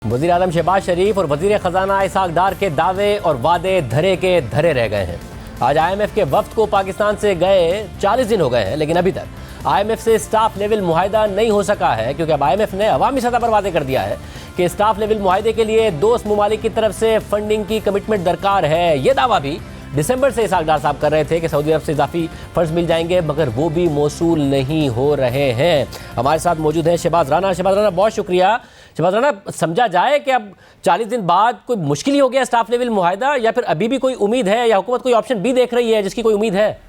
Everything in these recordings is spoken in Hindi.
वज़ीर आज़म शहबाज शरीफ और वज़ीर ख़जाना इसहाक़ डार के दावे और वादे धरे के धरे रह गए हैं। आज IMF के वफ्द को पाकिस्तान से गए 40 दिन हो गए हैं, लेकिन अभी तक IMF से स्टाफ लेवल मुआहिदा नहीं हो सका है, क्योंकि अब IMF ने अवामी सतह पर वादे कर दिया है कि स्टाफ लेवल मुआहिदे के लिए दोस्त ममालिक की तरफ से फंडिंग की कमिटमेंट दरकार है। ये दावा भी दिसंबर से इसहाक़ डार साहब कर रहे थे कि सऊदी अरब से इजाफी फंड्स मिल जाएंगे, मगर वो भी मौसूल नहीं हो रहे हैं। हमारे साथ मौजूद हैं शहबाज राना। शहबाज राना, बहुत शुक्रिया। शहबाज राना, समझा जाए कि अब 40 दिन बाद कोई मुश्किल ही हो गया स्टाफ लेवल मुआहिदा, या फिर अभी भी कोई उम्मीद है, या हुकूमत कोई ऑप्शन भी देख रही है जिसकी कोई उम्मीद है?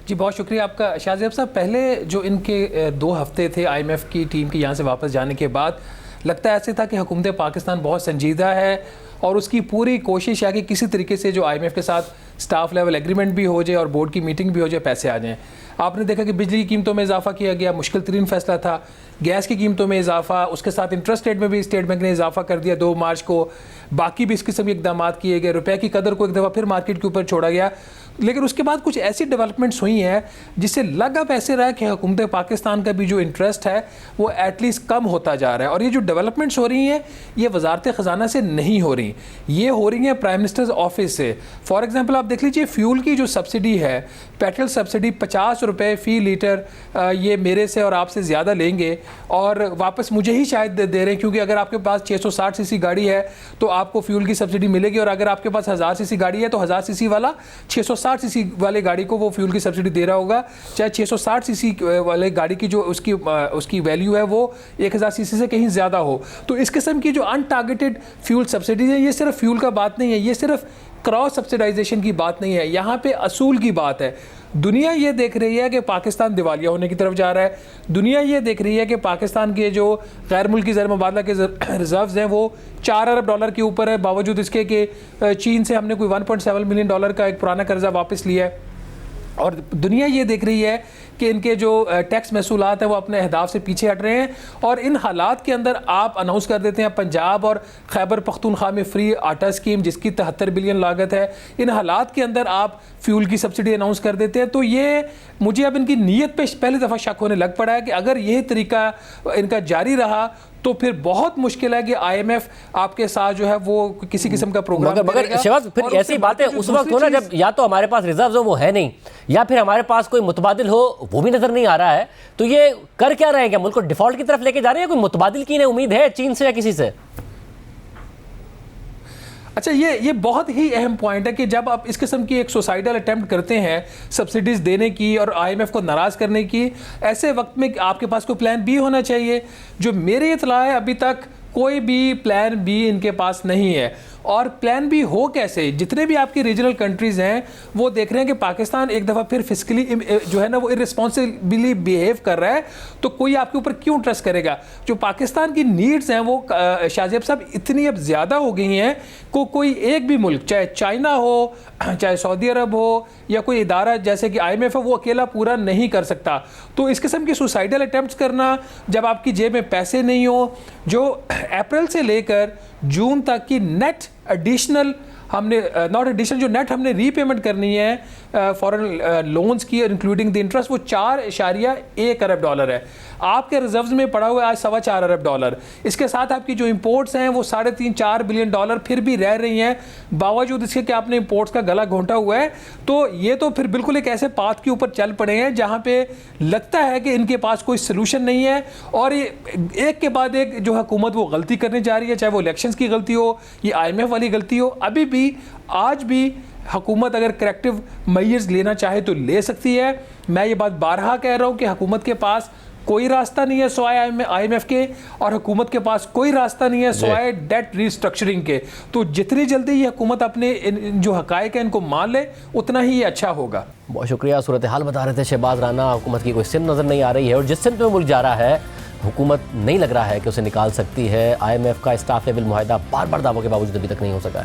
जी बहुत शुक्रिया आपका शाहजेब साहब। पहले जो इनके 2 हफ्ते थे IMF की टीम के यहाँ से वापस जाने के बाद, लगता ऐसे था कि हुकूमत पाकिस्तान बहुत संजीदा है और उसकी पूरी कोशिश है कि किसी तरीके से जो IMF के साथ स्टाफ लेवल एग्रीमेंट भी हो जाए और बोर्ड की मीटिंग भी हो जाए, पैसे आ जाएं। आपने देखा कि बिजली की कीमतों में इजाफा किया गया, मुश्किल तरीन फैसला था। गैस की कीमतों में इजाफा, उसके साथ इंटरेस्ट रेट में भी स्टेट बैंक ने इजाफा कर दिया 2 मार्च को। बाकी भी इस किस्म के इकदाम किए गए, रुपए की कदर को एक दफ़ा फिर मार्केट के ऊपर छोड़ा गया। लेकिन उसके बाद कुछ ऐसी डेवलपमेंट्स हुई हैं जिससे लग अब ऐसे रहा है कि हुकूमत पाकिस्तान का भी जो इंटरेस्ट है वो एटलीस्ट कम होता जा रहा है। और ये जो डेवलपमेंट्स हो रही हैं ये वजारत ख़जाना से नहीं हो रही, ये हो रही हैं प्राइम मिनिस्टर्स ऑफिस से। फॉर एग्जांपल आप देख लीजिए, फ्यूल की जो सब्सिडी है, पेट्रोल सब्सिडी 50 रुपये फ़ी लीटर, ये मेरे से और आपसे ज़्यादा लेंगे और वापस मुझे ही शायद दे रहे हैं, क्योंकि अगर आपके पास 660 सीसी गाड़ी है तो आपको फ्यूल की सब्सिडी मिलेगी, और अगर आपके पास 1000 सीसी गाड़ी है तो 1000 सीसी वाला 660 सीसी वाले गाड़ी को वो फ्यूल की सब्सिडी दे रहा होगा, चाहे 660 सीसी वाले गाड़ी की जो उसकी वैल्यू है वो 1000 सीसी से कहीं ज़्यादा हो। तो इस किस्म की जो अनटारगेटेड फ्यूल सब्सिडीज है, ये सिर्फ फ्यूल का बात नहीं है, ये सिर्फ क्रॉस सब्सिडाइजेशन की बात नहीं है, यहाँ पे असूल की बात है। दुनिया ये देख रही है कि पाकिस्तान दिवालिया होने की तरफ जा रहा है। दुनिया ये देख रही है कि पाकिस्तान के जो गैर मुल्की ज़र मुबादला के रिजर्व्स हैं वो $4 अरब के ऊपर है, बावजूद इसके कि चीन से हमने कोई $1.7 मिलियन का एक पुराना कर्जा वापस लिया है। और दुनिया ये देख रही है कि इनके जो टैक्स महसूलात हैं वो अपने अहदाफ से पीछे हट रहे हैं। और इन हालात के अंदर आप अनाउंस कर देते हैं पंजाब और खैबर पख्तूनख्वा में फ्री आटा स्कीम, जिसकी 73 बिलियन लागत है। इन हालात के अंदर आप फ्यूल की सब्सिडी अनाउंस कर देते हैं। तो ये मुझे अब इनकी नीयत पे पहली दफ़ा शक होने लग पड़ा है कि अगर यही तरीका इनका जारी रहा तो फिर बहुत मुश्किल है कि IMF आपके साथ जो है वो किसी किस्म का प्रोग्राम मगर शहबाज, फिर ऐसी बातें उस वक्त हो ना जब या तो हमारे पास रिजर्व हो वो है नहीं, या फिर हमारे पास कोई मुतबादिल हो वो भी नजर नहीं आ रहा है। तो ये कर क्या रहे हैं? क्या मुल्क को डिफॉल्ट की तरफ लेके जा रहे हैं? कोई मुतबादिल की उम्मीद है चीन से या किसी से? अच्छा, ये बहुत ही अहम पॉइंट है कि जब आप इस किस्म की एक सोसाइटल अटेम्प्ट करते हैं सब्सिडीज देने की और IMF को नाराज़ करने की, ऐसे वक्त में आपके पास कोई प्लान बी होना चाहिए। जो मेरी इत्तला है अभी तक कोई भी प्लान बी इनके पास नहीं है। और प्लान बी हो कैसे? जितने भी आपकी रीजनल कंट्रीज़ हैं वो देख रहे हैं कि पाकिस्तान एक दफ़ा फिर फिस्कली जो है ना वो इररिस्पॉन्सिबली बिहेव कर रहा है, तो कोई आपके ऊपर क्यों ट्रस्ट करेगा? जो पाकिस्तान की नीड्स हैं वो शाहजेब साहब इतनी अब ज़्यादा हो गई हैं को कोई एक भी मुल्क, चाहे चाइना हो, चाहे सऊदी अरब हो, या कोई इदारा जैसे कि IMF है, वो अकेला पूरा नहीं कर सकता। तो इस किस्म की सुसाइडल अटैम्प्ट्स करना, जब आपकी जेब में पैसे नहीं हो, जो अप्रैल से लेकर जून तक की नेट एडिशनल हमने नॉट एडिशनल जो नेट हमने रीपेमेंट करनी है फॉरेन लोन्स की इंक्लूडिंग द इंटरेस्ट, वो $4.1 अरब है। आपके रिजर्व्स में पड़ा हुआ है आज $4.25 अरब। इसके साथ आपकी जो इंपोर्ट्स हैं वो $3.5-4 बिलियन फिर भी रह रही हैं, बावजूद इसके कि आपने इंपोर्ट्स का गला घोंटा हुआ है। तो ये तो फिर बिल्कुल एक ऐसे पाथ के ऊपर चल पड़े हैं जहाँ पे लगता है कि इनके पास कोई सोल्यूशन नहीं है। और ये एक के बाद एक जो हुकूमत वो गलती करने जा रही है, चाहे वो इलेक्शंस की गलती हो, ये IMF वाली गलती हो। अभी भी आज भी हुकूमत अगर करेक्टिव मेजर्स लेना चाहे तो ले सकती है। मैं ये बात बारहा कह रहा हूँ कि हुकूमत के पास कोई रास्ता नहीं है सिवाय IMF के, और हुकूमत के पास कोई रास्ता नहीं है सिवाय डेट रिस्ट्रक्चरिंग के। तो जितनी जल्दी ये हुकूमत अपने जो हकायक है इनको मान ले, उतना ही ये अच्छा होगा। बहुत शुक्रिया। सूरत हाल बता रहे थे शहबाज राना। हुकूमत की कोई सिम नज़र नहीं आ रही है, और जिस सिम में मुल्क जा रहा है हुकूमत नहीं लग रहा है कि उसे निकाल सकती है। IMF का स्टाफ लेवल मुआहिदा बार बार दावों के बावजूद अभी तक नहीं हो सका है।